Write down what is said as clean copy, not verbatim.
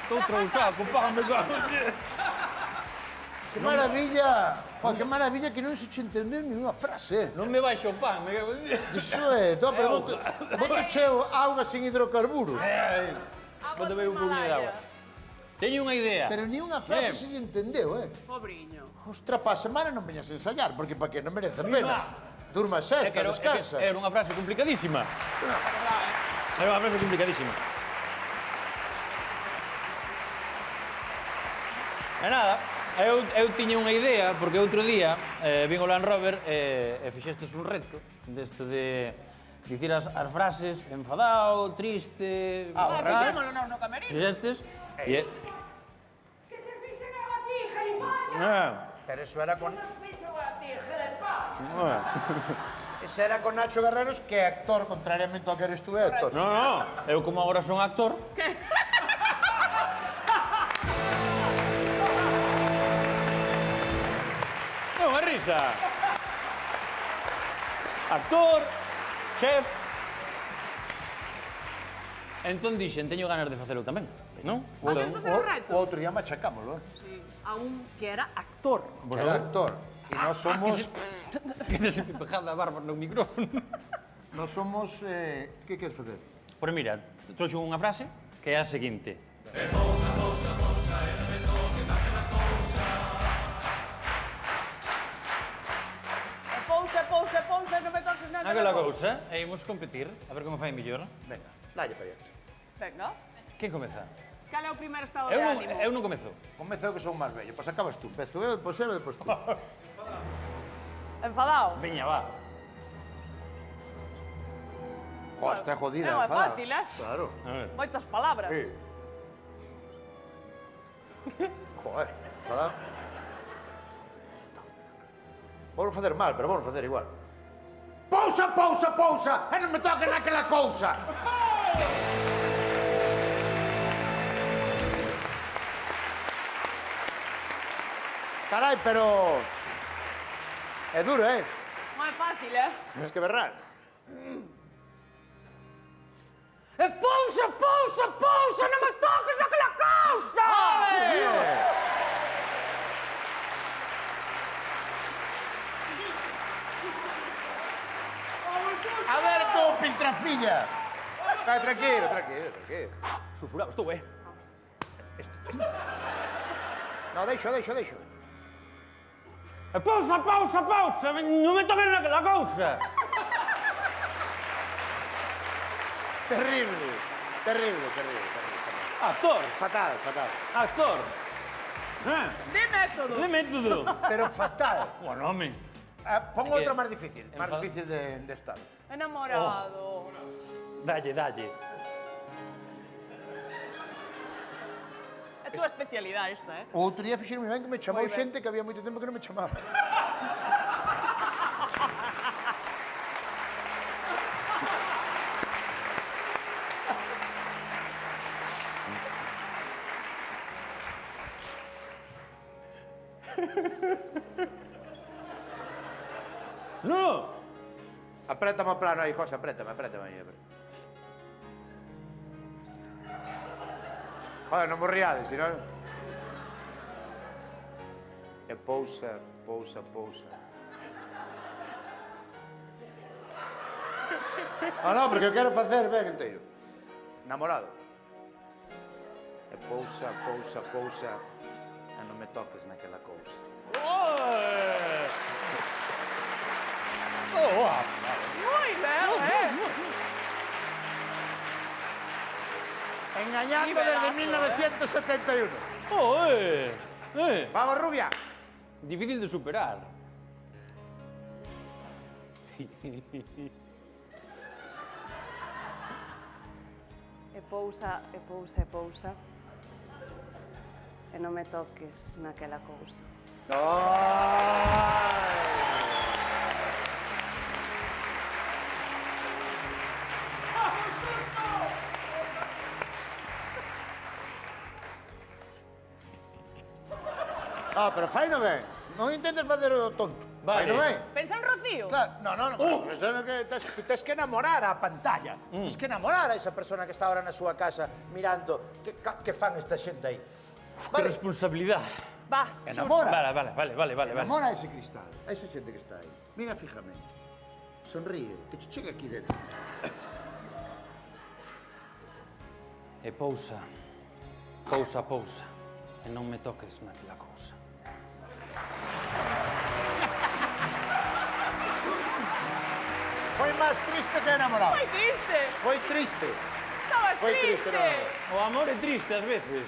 Estou trousado, págame cago. Que maravilla! Joder, que maravilla que non se che entendeu ninguna frase. Non me baixo o pan, me cago en Dios. Iso é, to, pero bote cheo auga sin hidrocarburos. Vou beber un poquinho de agua. Teño unha idea. Pero ni unha frase se lle entendeu, Pobriño. Ostra, pa semana non veñas a ensayar, porque pa que non merece a pena. Durma sexta, descansa. Era unha frase complicadísima. Era unha frase complicadísima. E nada, eu tiña unha idea, porque outro día vin o Land Rover e fixestes un reto deste de dicir as frases enfadado, triste... Fixémolo non no camerino. Fixestes? Que te fixen a ti, gilipollas? Pero eso era con... Fixo a ti, gilipollas. Ese era con Nacho Guerreros, que é actor, contrariamente ao que eres tú, é actor. No, eu como agora son actor... É unha risa. Actor, chef... Entón dixen, teño ganas de facelo tamén, non? Queres facer o reto? O outro día machacámoslo, Sí, a un que era actor. Era actor. E nós somos... Que se pejada a barba no micrófono. Nós somos... Que queres facer? Pois mira, trouxo unha frase que é a seguinte. Pousa, non me toques nada. Aquela cousa, e imos competir, a ver como fai mellor. Venga, dalle para allá. Venga. Quen comeza? Cal é o primeiro estado de ánimo? Eu non comezo. Comezou que son máis vello, pois acabas tú. Empezo eu, depois eu, depois tú. Enfadao. Veña, va. Joder, está jodida, Non é enfadada. fácil, Claro. A ver. Moitas palabras. Sí. Joder, enfadado. Vou facer mal, pero vou facer igual. Pousa, pousa, pousa! E non me toques naquela cousa! Carai, pero... É duro, Non é fácil, Tens que berrar. Pousa, non me toques naquela cousa! A ver tú, piltrafilla! Vai, tranquilo, tranquilo, tranquilo. Sulfurado estou, No, deixo. Pausa! Non me toques naquela cousa! Terrible. Actor! Fatal. Actor! De método. De método! Pero fatal. Bueno, home. Pon outra máis difícil. Máis Enfado. difícil de estar. Enamorado. Dalle. É túa especialidade esta, O outro día fixeronme ben que me chamou Moi ben. xente que había moito tempo que non me chamaba. No! Aprétame o plano aí, José, aprétame aí. Joder, non morriades, senón... E pousa. No, porque eu quero facer ben inteiro. Namorado. E pousa. E non me toques naquela cousa. Moi ben, Engañando desde 1971. Vamos, rubia. Difícil de superar. E pousa. E non me toques naquela cousa. Pero faino ben. Non intentes facer o tonto. Vai, non é? Pensa en Rocío. Claro, no, tes que enamorar a pantalla. Tes que enamorar a esa persona que está ahora na súa casa mirando que fan esta xente aí. Que responsabilidade. Va, Enamora. Vale. Enamora a ese cristal, a esa xente que está aí. Mira fijamente. Sonríe, que che chega aquí dentro. E pousa. E non me toques naquela cousa. Foi máis triste que enamorado. Foi triste. Foi triste. Estabas Foi triste, triste. non. O amor é triste ás veces.